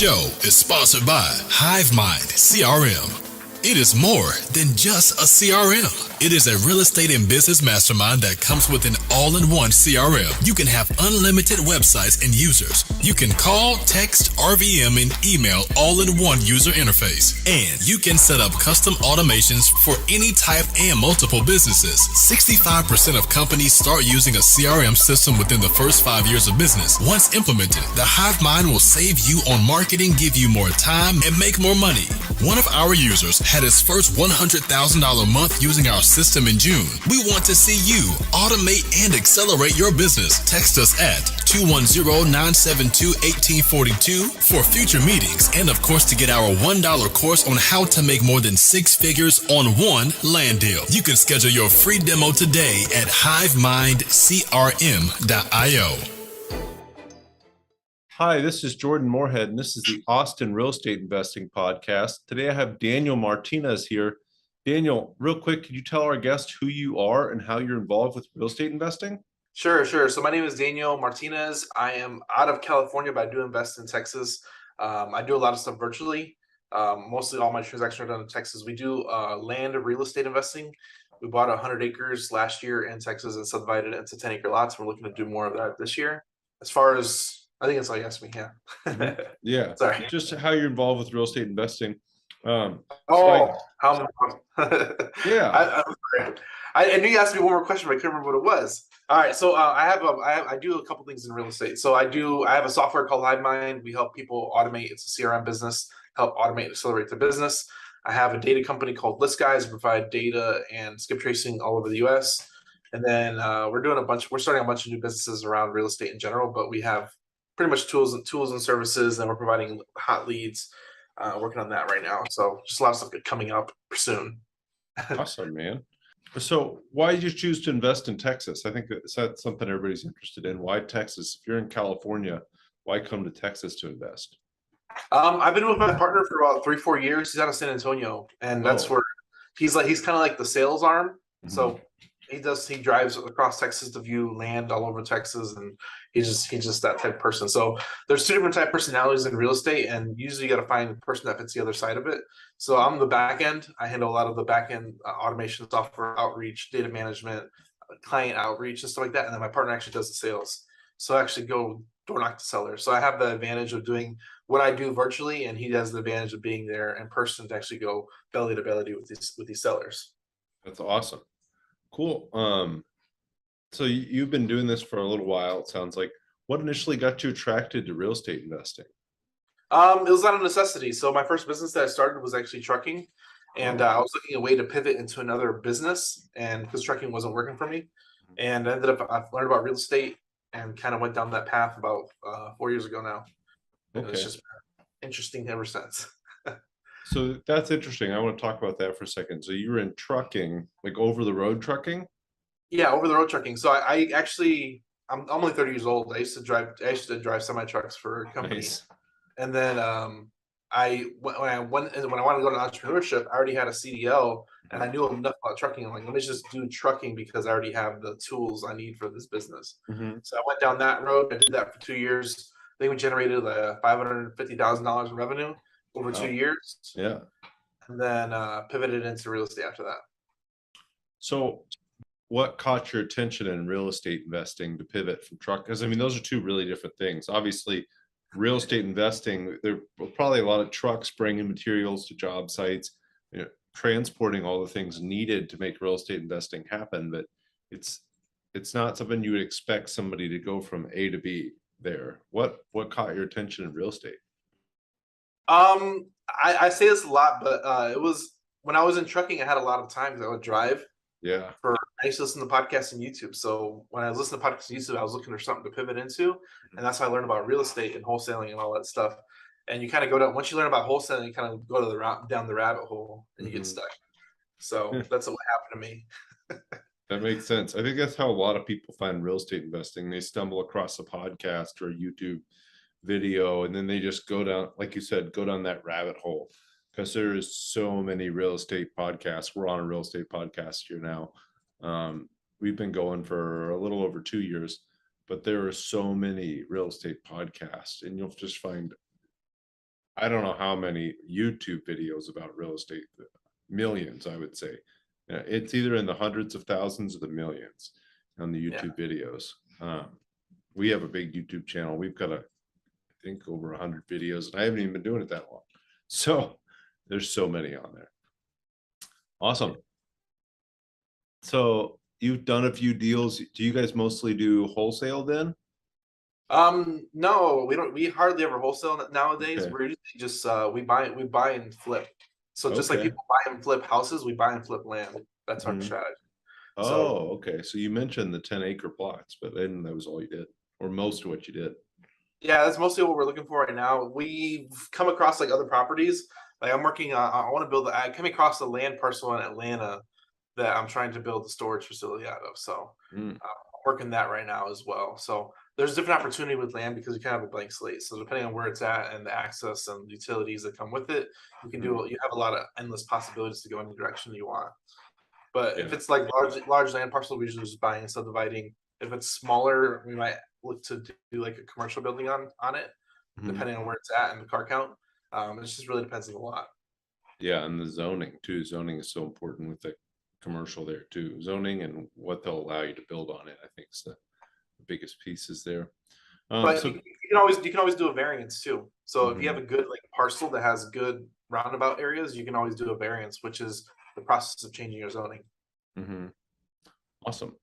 show is sponsored by HiveMind CRM. It is more than just a CRM. It is a real estate and business mastermind that comes with an all-in-one CRM. You can have unlimited websites and users. You can call, text, RVM, and email all in one user interface. And you can set up custom automations for any type and multiple businesses. 65% of companies start using a CRM system within the first 5 years of business. Once implemented, the HiveMind will save you on marketing, give you more time, and make more money. One of our users had his first $100,000 month using our system in June. We want to see you automate and accelerate your business. Text us at 210-972-1842 for future meetings and, of course, to get our $1 course on how to make more than 6 figures on one land deal. You can schedule your free demo today at hivemindcrm.io. Hi, this is Jordan Moorhead, and this is the Austin Real Estate Investing Podcast. Today I have Daniel Martinez here. Daniel, real quick, could you tell our guest who you are and how you're involved with real estate investing? Sure. So my name is Daniel Martinez. I am out of California, but I do invest in Texas. I do a lot of stuff virtually. Mostly all my transactions are done in Texas. We do land and real estate investing. We bought 100 acres last year in Texas and subdivided it into 10-acre lots. We're looking to do more of that this year. As far as I think that's all you asked me. Yeah. Yeah. Sorry. Just how you're involved with real estate investing. How? Yeah. I knew you asked me one more question, but I couldn't remember what it was. All right. So I do a couple things in real estate. So I have a software called HiveMind. We help people automate. It's a CRM business, help automate and accelerate their business. I have a data company called List Guys, provide data and skip tracing all over the US. And then we're starting a bunch of new businesses around real estate in general, but we have pretty much tools and services, and we're providing hot leads, working on that right now. So just a lot of stuff coming up soon. Awesome, man. So why did you choose to invest in Texas? I think that's something everybody's interested in. Why Texas? If you're in California, why come to Texas to invest? I've been with my partner for about 3-4 years. He's out of San Antonio, and that's where he's kind of like the sales arm. Mm-hmm. So he drives across Texas to view land all over Texas, and he's just that type of person. So there's 2 different type of personalities in real estate, and usually you got to find a person that fits the other side of it. So I'm the back end. I handle a lot of the back end automation, software outreach, data management, client outreach, and stuff like that. And then my partner actually does the sales. So I actually go door knock to sellers. So I have the advantage of doing what I do virtually, and he has the advantage of being there in person to actually go belly to belly with these sellers. That's awesome. Cool. So you've been doing this for a little while, it sounds like. What initially got you attracted to real estate investing? It was out of necessity. So my first business that I started was actually trucking, and I was looking at a way to pivot into another business, and because trucking wasn't working for me, and I learned about real estate and kind of went down that path about 4 years ago now. And it's just been interesting ever since. So that's interesting. I want to talk about that for a second. So you were in trucking, like over the road trucking? Yeah, over the road trucking. So I'm only 30 years old. I used to drive semi trucks for a company. Nice. And then when I wanted to go to entrepreneurship, I already had a CDL and I knew enough about trucking. I'm like, let me just do trucking because I already have the tools I need for this business. Mm-hmm. So I went down that road. I did that for 2 years. I think we generated $550,000 in revenue over 2 years. Yeah. And then pivoted into real estate after that. So what caught your attention in real estate investing to pivot from truck? Because I mean, those are 2 really different things. Obviously, real estate investing, there were probably a lot of trucks bringing materials to job sites, transporting all the things needed to make real estate investing happen. But it's not something you would expect somebody to go from A to B there. What caught your attention in real estate? I say this a lot, but it was when I was in trucking, I had a lot of times I would drive. Yeah. I used to listen to podcasts on YouTube. So when I was listening to podcasts on YouTube, I was looking for something to pivot into. And that's how I learned about real estate and wholesaling and all that stuff. And you kind of go down, once you learn about wholesaling, you kind of go to down the rabbit hole and you get stuck. So that's what happened to me. That makes sense. I think that's how a lot of people find real estate investing. They stumble across a podcast or a YouTube video, and then they just go down, like you said, go down that rabbit hole. Because there is so many real estate podcasts. We're on a real estate podcast here now. We've been going for a little over 2 years, but there are so many real estate podcasts, and you'll just find I don't know how many YouTube videos about real estate, millions, I would say. It's either in the hundreds of thousands or the millions on the YouTube videos. We have a big YouTube channel. We've got I think over 100 videos, and I haven't even been doing it that long. So there's so many on there. Awesome. So you've done a few deals. Do you guys mostly do wholesale then? No, we don't. We hardly ever wholesale nowadays. Okay. We're usually just we buy and flip. So just like Okay. people buy and flip houses, we buy and flip land. That's our Mhm. strategy. Oh, okay. So you mentioned the 10-acre plots, but then that was all you did, or most of what you did. Yeah, that's mostly what we're looking for right now. We've come across like other properties. Like I'm working on, I want to build. I came across a land parcel in Atlanta that I'm trying to build a storage facility out of. So Mm, I'm working that right now as well. So there's different opportunity with land because you kind of have a blank slate. So depending on where it's at and the access and utilities that come with it, you can do. You have a lot of endless possibilities to go in the direction you want. But if yeah. it's like large land parcel, we usually just buying and subdividing. If it's smaller, we might look to do like a commercial building on it, Mhm. depending on where it's at and the car count. It just really depends on a lot. Yeah, and the zoning too. Zoning is so important with the commercial there too. Zoning and what they'll allow you to build on it, I think is the biggest pieces there. But So you can always do a variance too. So if you have mhm, a good like parcel that has good roundabout areas, you can always do a variance, which is the process of changing your zoning. mhm. Awesome.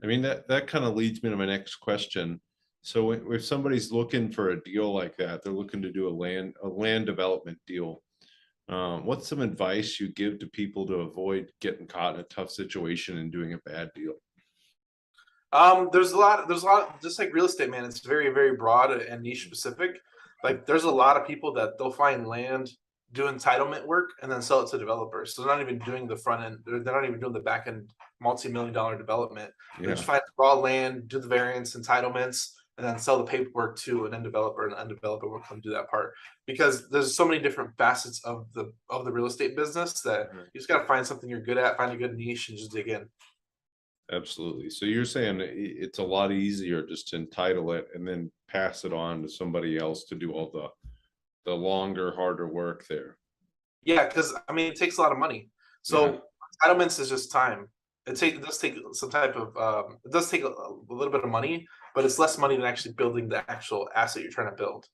I mean, that kind of leads me to my next question. So if somebody's looking for a deal like that, they're looking to do a land development deal. What's some advice you give to people to avoid getting caught in a tough situation and doing a bad deal? There's a lot, just like real estate, man. It's very, very broad and niche specific. Like there's a lot of people that they'll find land, do entitlement work, and then sell it to developers. So they're not even doing the front end, they're not even doing the back end multi-million-dollar development. They Yeah, just find raw land, do the variance entitlements, and then sell the paperwork to an end developer, and the end developer will come do that part. Because there's so many different facets of the real estate business that mhm, you just gotta find something you're good at, find a good niche, and just dig in. absolutely. So you're saying it's a lot easier just to entitle it and then pass it on to somebody else to do all the longer, harder work there. Yeah, because I mean, it takes a lot of money. Yeah. So entitlements is just time. It does take some type of it does take a little bit of money, but it's less money than actually building the actual asset you're trying to build.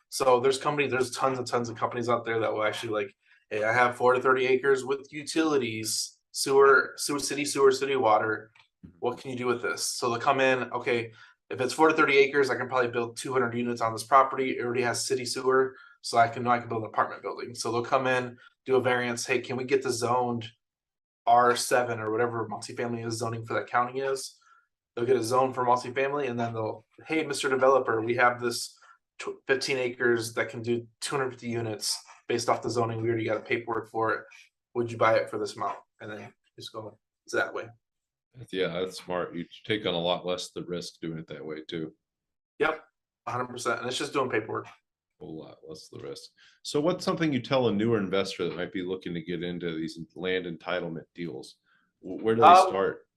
So there's tons and tons of companies out there that will actually like, hey, I have 4 to 30 acres with utilities, city water. What can you do with this? So they'll come in, okay, if it's 4 to 30 acres, I can probably build 200 units on this property. It already has city sewer, so I can build an apartment building. So they'll come in, do a variance. Hey, can we get the zoned R7 or whatever multifamily is zoning for that county is? They'll get a zone for multifamily, and then they'll, hey, Mr. Developer, we have this 15 acres that can do 250 units based off the zoning. We already got a paperwork for it. Would you buy it for this amount? And then just go that way. Yeah, that's smart. You take on a lot less the risk doing it that way too. Yep, 100%. And it's just doing paperwork. A whole lot less the risk. So what's something you tell a newer investor that might be looking to get into these land entitlement deals? Where do they Um, start?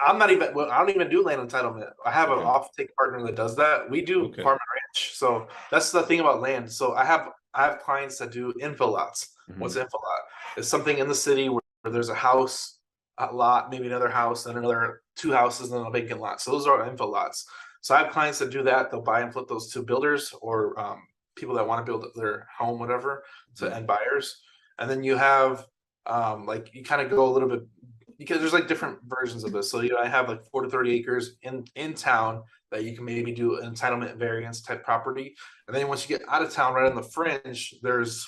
I'm not even. Well, I don't even do land entitlement. I have an Okay. off-take partner that does that. We do Okay. farm and ranch. So that's the thing about land. So I have clients that do infill lots. What's Mhm. an infill lot? It's something in the city where there's a house, a lot, maybe another house, then another two houses, and then a vacant lot. So those are infill lots. So I have clients that do that. They'll buy and flip those to builders or people that want to build their home, whatever, to Mhm. end buyers. And then you have like you kind of go a little bit because there's like different versions of this. So I have like 4 to 30 acres in town that you can maybe do an entitlement variance type property, and then once you get out of town, right on the fringe, there's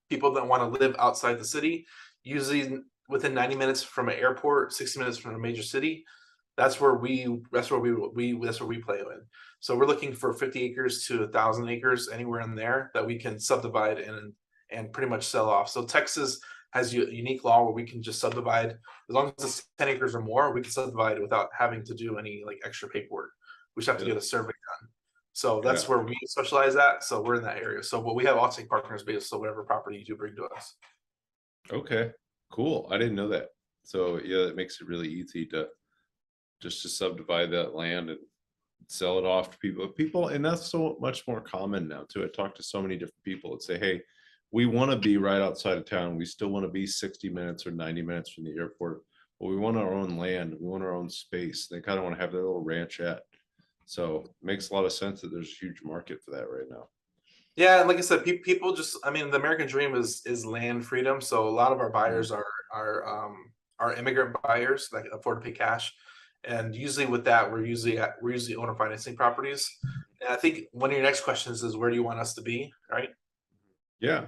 people that want to live outside the city, usually within 90 minutes from an airport, 60 minutes from a major city. That's where we play in. So we're looking for 50 acres to 1,000 acres, anywhere in there that we can subdivide and pretty much sell off. So Texas has a unique law where we can just subdivide as long as it's 10 acres or more. We can subdivide without having to do any like extra paperwork. We just have to Yeah. get a survey done. So Yeah. that's where we specialize at. So we're in that area. So but we have off-take partners based on whatever property you do bring to us. Okay. Cool. I didn't know that. So yeah, that makes it really easy to just to subdivide that land and sell it off to people, and that's so much more common now too. I talk to so many different people that say, hey, we want to be right outside of town, we still want to be 60 minutes or 90 minutes from the airport, but we want our own land, we want our own space. They kind of want to have their little ranchette. So it makes a lot of sense that there's a huge market for that right now. Yeah, and like I said, people just, I mean, the American dream is land freedom. So a lot of our buyers are immigrant buyers that can afford to pay cash, and usually with that, we're usually owner financing properties. And I think one of your next questions is, where do you want us to be, right? Yeah.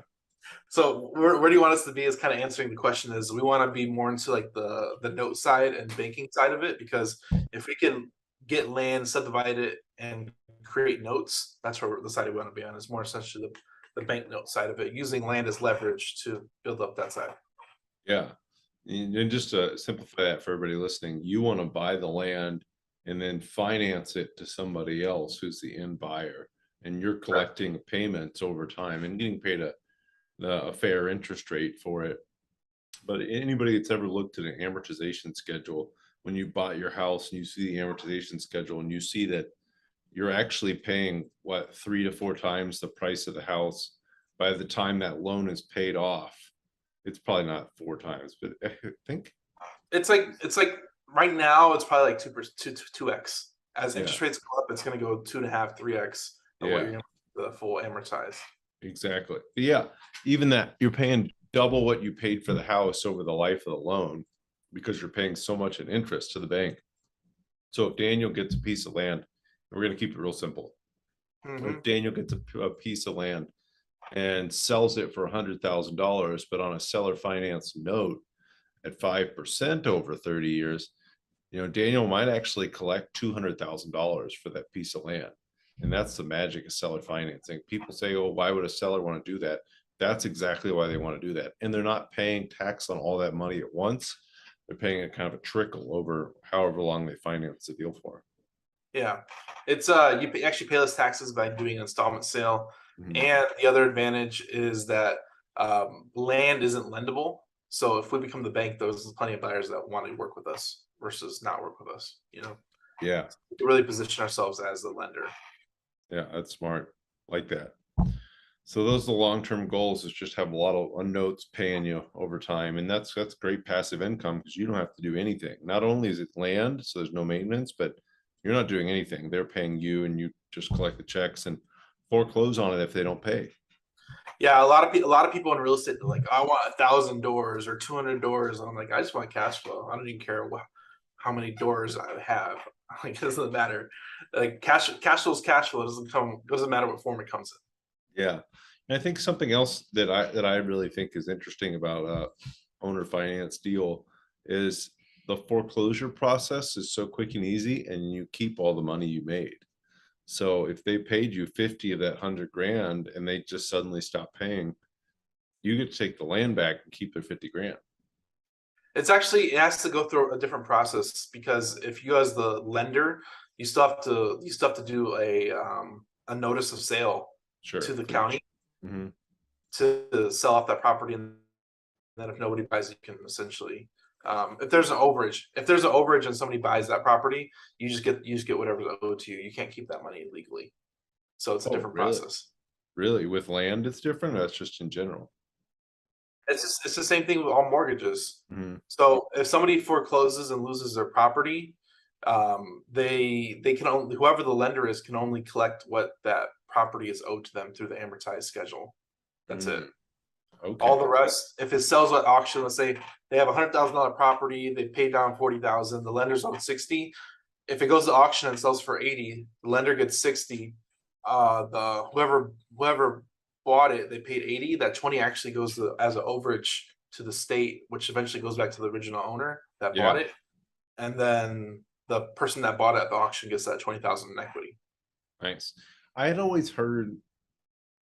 So where do you want us to be is kind of answering the question. Is we want to be more into like the note side and banking side of it, because if we can get land, subdivide it, and create notes, that's where the side we want to be on. Is more essentially the bank note side of it, using land as leverage to build up that side. Yeah. And just to simplify that for everybody listening, you want to buy the land and then finance it to somebody else who's the end buyer, and you're collecting payments over time and getting paid a fair interest rate for it. But anybody that's ever looked at an amortization schedule, when you bought your house and you see the amortization schedule and you see that you're actually paying what 3 to 4 times the price of the house by the time that loan is paid off. It's probably not 4 times, but I think it's like right now it's probably like 2x. As Yeah. interest rates go up, it's going to go 2.5, 3x of what you're going to the full amortize. Exactly. But yeah, even that, you're paying double what you paid for the house over the life of the loan, because you're paying so much in interest to the bank. So if Daniel gets a piece of land, we're going to keep it real simple. If Daniel gets a piece of land and sells it for $100,000, but on a seller finance note at 5% over 30 years, Daniel might actually collect $200,000 for that piece of land. And that's the magic of seller financing. People say, oh, why would a seller want to do that? That's exactly why they want to do that. And they're not paying tax on all that money at once. They're paying a kind of a trickle over however long they finance the deal for. Yeah, it's you actually pay less taxes by doing an installment sale. Mhm. And the other advantage is that land isn't lendable. So if we become the bank, there's plenty of buyers that want to work with us versus not work with us. Yeah. We can really position ourselves as the lender. Yeah, that's smart. Like that. So those are the long-term goals, is just have a lot of notes paying you over time. And that's great passive income, because you don't have to do anything. Not only is it land, so there's no maintenance, but you're not doing anything. They're paying you, and you just collect the checks and foreclose on it if they don't pay. Yeah, a lot of people in real estate are like, I want 1,000 doors or 200 doors. I'm like, I just want cash flow. I don't even care how many doors I have. Like, it doesn't matter. Like cash flow is cash flow. It doesn't matter what form it comes in. Yeah. And I think something else that I really think is interesting about owner finance deal is the foreclosure process is so quick and easy, and you keep all the money you made. So if they paid you 50 of that 100 grand and they just suddenly stop paying, you get to take the land back and keep their 50 grand. It has to go through a different process, because if you, as the lender, you still have to do a notice of sale to the county to sell off that property, and then if nobody buys it, you can essentially, if there's an overage and somebody buys that property, you just get whatever's owed to you. You can't keep that money legally. So it's a different process. Really? With land, it's different? Or that's just in general? It's the same thing with all mortgages. So if somebody forecloses and loses their property, they can only, whoever the lender is, can only collect what that property is owed to them through the amortized schedule. That's it. Okay. All the rest, if it sells at auction, let's say they have $100,000 property, they paid down 40,000, the lender's owed 60. If it goes to auction and sells for 80, the lender gets 60. Whoever bought it, they paid 80. That 20 actually goes as an overage to the state, which eventually goes back to the original owner that bought it. And then the person that bought it at the auction gets that 20,000 in equity. Nice. I had always heard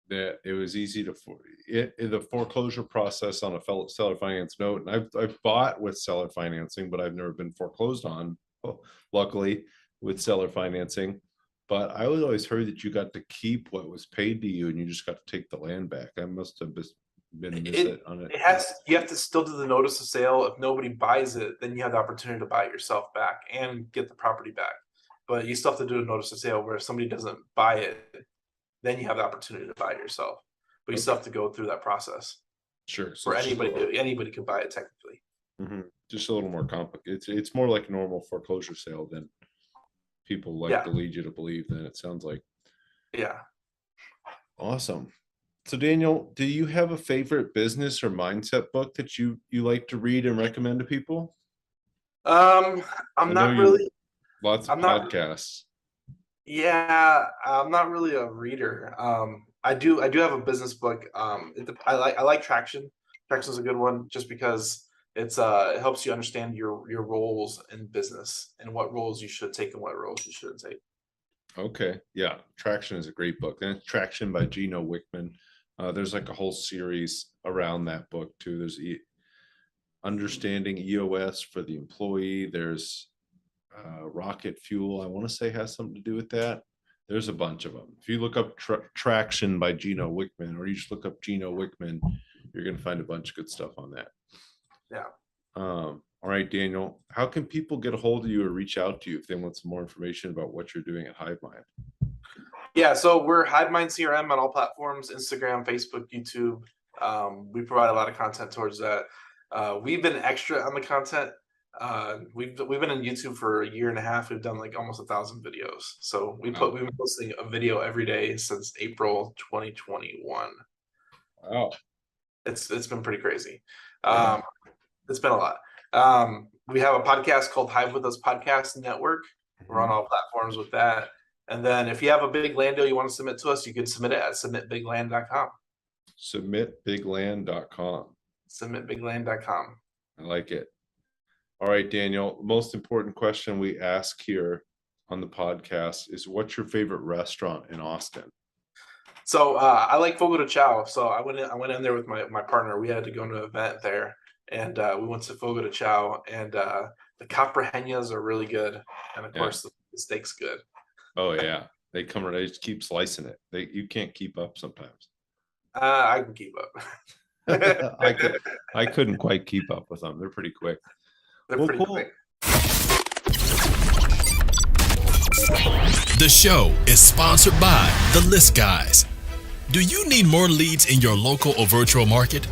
that it was easy to the foreclosure process on a seller finance note, and I've bought with seller financing, but I've never been foreclosed on, luckily, with seller financing. But I always heard that you got to keep what was paid to you, and you just got to take the land back. I must have been missing on it. You have to still do the notice of sale. If nobody buys it, then you have the opportunity to buy it yourself back and get the property back. but you still have to do a notice of sale where if somebody doesn't buy it, then you have the opportunity to buy it yourself. But you still have to go through that process. Sure. So Where anybody could buy it technically. just a little more complicated. It's more like a normal foreclosure sale than people like to lead you to believe. Then it sounds like. Yeah. Awesome. So Daniel, do you have a favorite business or mindset book that you like to read and recommend to people? I'm not really. Lots of podcasts. Yeah, I'm not really a reader. I do have a business book. I like Traction. Traction is a good one just because it helps you understand your roles in business and what roles you should take and what roles you shouldn't take. Okay. Yeah. Traction is a great book. And it's Traction by Gino Wickman. There's like a whole series around that book too. There's Understanding EOS for the Employee. There's Rocket Fuel, I want to say, has something to do with that. There's a bunch of them. If you look up Traction by Gino Wickman, or you just look up Gino Wickman, you're going to find a bunch of good stuff on that. Yeah. All right, Daniel, how can people get a hold of you or reach out to you if they want some more information about what you're doing at HiveMind? Yeah, so we're HiveMind CRM on all platforms: Instagram, Facebook, YouTube. We provide a lot of content towards that. We've been extra on the content. We've been on YouTube for a year and a half. We've done like almost 1,000 videos. So we've been posting a video every day since April 2021. Wow. It's been pretty crazy. Yeah. It's been a lot. We have a podcast called Hive With Us Podcast Network. We're on all platforms with that. And then if you have a big land deal you want to submit to us, you can submit it at submitbigland.com. Submitbigland.com. Submitbigland.com. I like it. All right, Daniel, most important question we ask here on the podcast is, what's your favorite restaurant in Austin? So I like Fogo de Chao. So I went in there with my partner. We had to go to an event there, and we went to Fogo de Chao, and the capraheñas are really good, and of course the steak's good. Oh yeah, they just keep slicing it. You can't keep up sometimes. I can keep up. I couldn't quite keep up with them. They're pretty quick. They're pretty quick. The show is sponsored by The List Guys. Do you need more leads in your local or virtual market?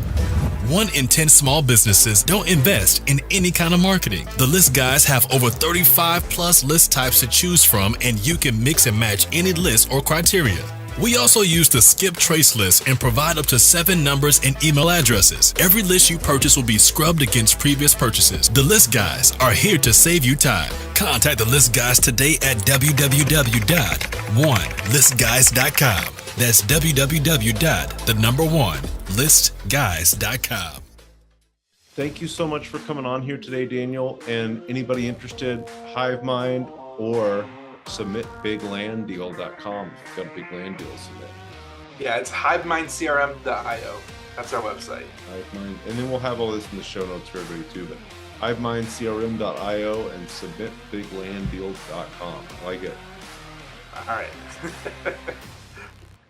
1 in 10 small businesses don't invest in any kind of marketing. The List Guys have over 35 plus list types to choose from, and you can mix and match any list or criteria. We also use the skip trace list and provide up to 7 numbers and email addresses. Every list you purchase will be scrubbed against previous purchases. The List Guys are here to save you time. Contact the List Guys today at www.1listguys.com. That's www.1listguys.com. Thank you so much for coming on here today, Daniel. And anybody interested, HiveMind or submitbiglanddeal.com. If you've got a big land deal to submit. Yeah, it's HiveMindCRM.io. That's our website. HiveMind. And then we'll have all this in the show notes for everybody too. But HiveMindCRM.io and submitbiglanddeal.com. I like it. All right.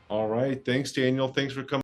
All right. Thanks, Daniel. Thanks for coming.